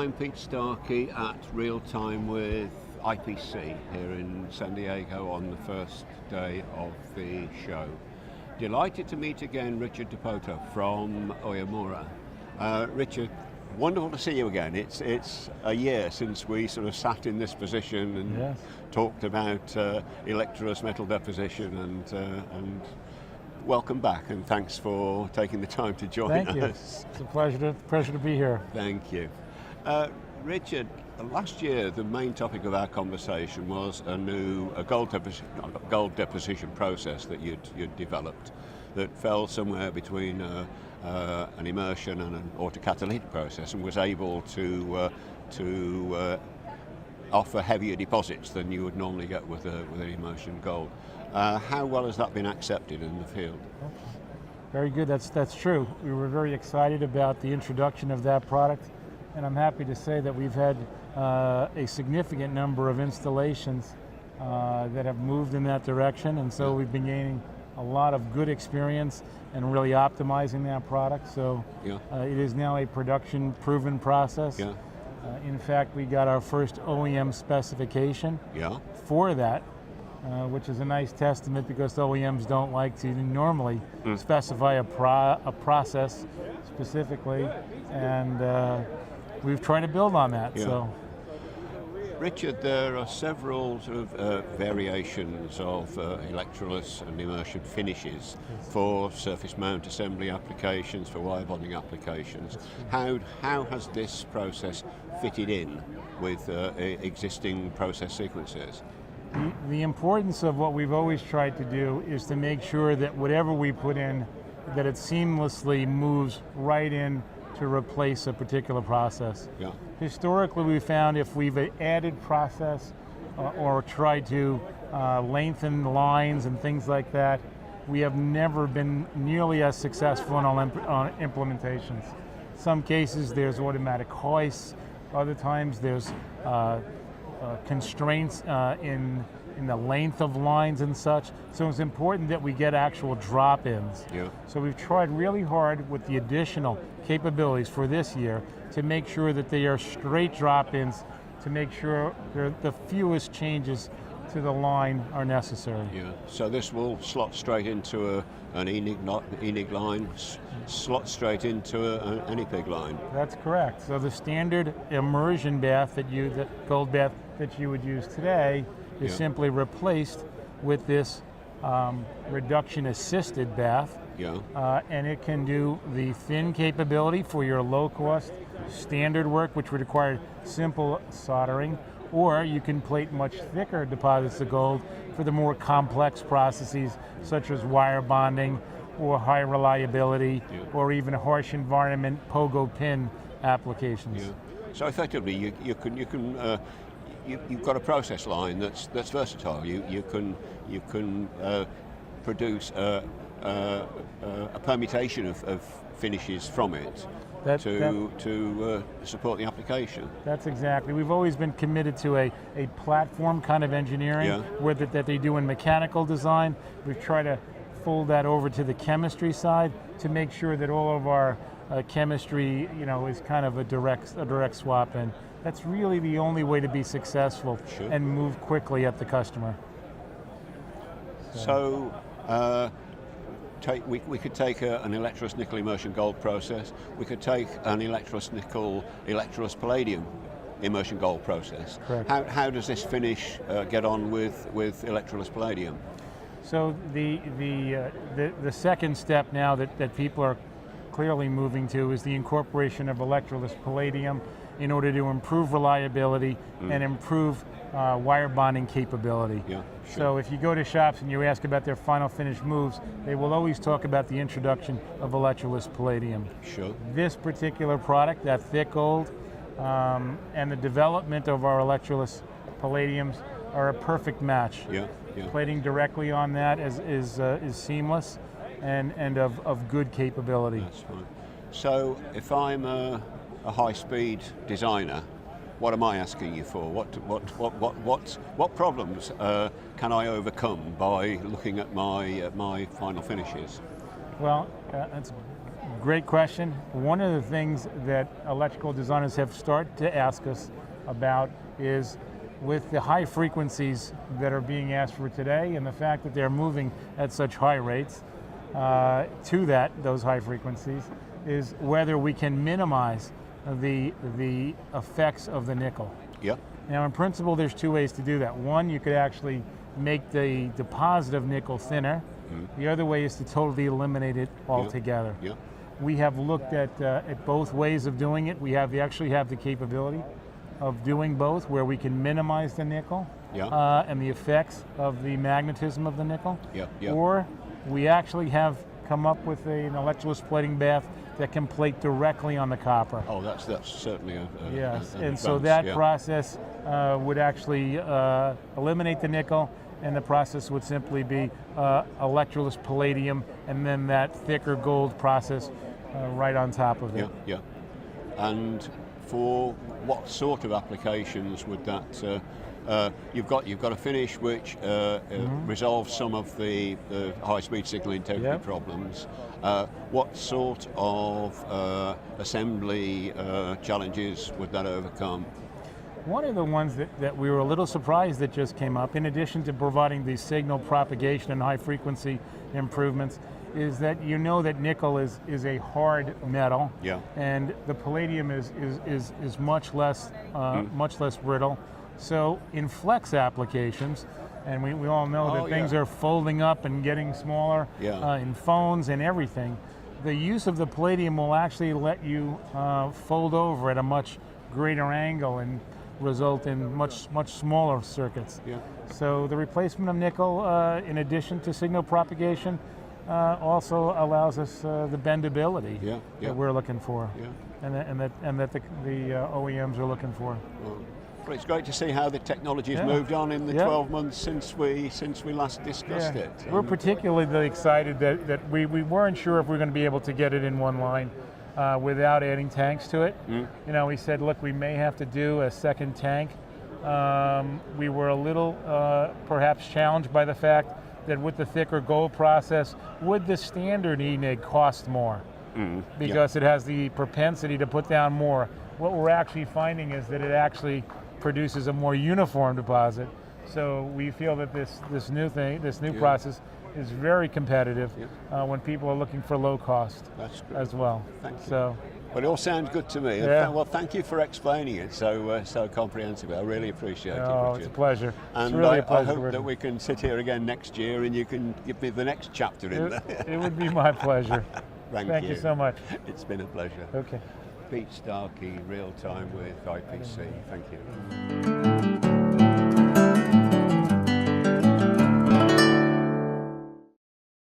I'm Pete Starkey at Real Time with IPC here in San Diego on the first day of the show. Delighted to meet again Richard DePoto from Uyemura. Richard, wonderful to see you again. It's a year since we sort of sat in this position and talked about electroless metal deposition, and welcome back, and thanks for taking the time to join us. Thank you. It's a pleasure to be here. Thank you. Richard, last year the main topic of our conversation was a gold deposition process that you'd developed that fell somewhere between an immersion and an autocatalytic process, and was able to offer heavier deposits than you would normally get with an immersion gold. How well has that been accepted in the field? Very good, that's true. We were very excited about the introduction of that product, and I'm happy to say that we've had a significant number of installations that have moved in that direction, and so we've been gaining a lot of good experience and really optimizing that product. So it is now a production proven process. In fact, we got our first OEM specification for that, which is a nice testament, because OEMs don't like to normally specify a process specifically, and we've tried to build on that. So, Richard, there are several sort of variations of electroless and immersion finishes for surface mount assembly applications, for wire bonding applications. How has this process fitted in with existing process sequences? The importance of what we've always tried to do is to make sure that whatever we put in, that it seamlessly moves right in to replace a particular process. Historically, we found if we've added process or tried to lengthen lines and things like that, we have never been nearly as successful on implementations. Some cases there's automatic hoists, other times there's constraints in the length of lines and such, so it's important that we get actual drop-ins. So we've tried really hard with the additional capabilities for this year to make sure that they are straight drop-ins, to make sure the fewest changes to the line are necessary. So this will slot straight into an ENIG line, slot straight into an ENEPIG line. That's correct. So the standard immersion bath the gold bath that you would use today is simply replaced with this reduction assisted bath, and it can do the thin capability for your low cost standard work, which would require simple soldering, or you can plate much thicker deposits of gold for the more complex processes such as wire bonding or high reliability or even harsh environment pogo pin applications. So effectively you've got a process line that's versatile. You can produce a permutation of finishes from it to support the application. That's exactly. We've always been committed to a platform kind of engineering that they do in mechanical design. We've tried to fold that over to the chemistry side to make sure that all of our chemistry, is kind of a direct swap in. That's really the only way to be successful and move quickly at the customer. So we could take an electroless nickel immersion gold process. We could take an electroless nickel, electroless palladium immersion gold process. How does this finish get on with electroless palladium? So the second step now that people are clearly moving to is the incorporation of electroless palladium in order to improve reliability and improve wire bonding capability. So if you go to shops and you ask about their final finish moves, they will always talk about the introduction of electroless palladium. This particular product, that thick gold, and the development of our electroless palladiums are a perfect match. Plating directly on that is seamless and of good capability. That's fine. So if I'm a high-speed designer, what am I asking you for? What problems can I overcome by looking at my final finishes? Well, that's a Great question. One of the things that electrical designers have started to ask us about is, with the high frequencies that are being asked for today and the fact that they're moving at such high rates to those high frequencies, is whether we can minimize the effects of the nickel. Yeah. Now, in principle, there's two ways to do that. One, you could actually make the deposit of nickel thinner. The other way is to totally eliminate it altogether. Yeah. We have looked at both ways of doing it. We actually have the capability of doing both, where we can minimize the nickel and the effects of the magnetism of the nickel. Or we actually have come up with an electroless plating bath that can plate directly on the copper. Oh, that's certainly a yes, an and advance, so that process would actually eliminate the nickel, and the process would simply be electroless palladium, and then that thicker gold process right on top of it. Yeah. And for what sort of applications would that? You've got a finish which resolves some of the high-speed signal integrity problems. What sort of assembly challenges would that overcome? One of the ones that we were a little surprised that just came up, in addition to providing the signal propagation and high frequency improvements, is that that nickel is a hard metal, and the palladium is much less brittle. So in flex applications, and we all know that things are folding up and getting smaller in phones and everything, the use of the palladium will actually let you fold over at a much greater angle and result in much smaller circuits. So the replacement of nickel, in addition to signal propagation, also allows us the bendability that we're looking for, and that the OEMs are looking for. Well, it's great to see how the technology has moved on in the 12 months since we last discussed it. We're particularly excited that we weren't sure if we were going to be able to get it in one line without adding tanks to it. We said, look, we may have to do a second tank. We were a little perhaps challenged by the fact that with the thicker gold process, would the standard ENIG cost more? Because it has the propensity to put down more. What we're actually finding is that it actually produces a more uniform deposit. So we feel that this new process is very competitive when people are looking for low cost as well. Thank you. So, but it all sounds good to me. Well, thank you for explaining it so comprehensively. I really appreciate it. Oh, it's a pleasure. And it's really a pleasure. I hope that we can sit here again next year and you can give me the next chapter in there. It would be my pleasure. Thank you so much. It's been a pleasure. Okay. Pete Starkey, Real Time with IPC. Thank you.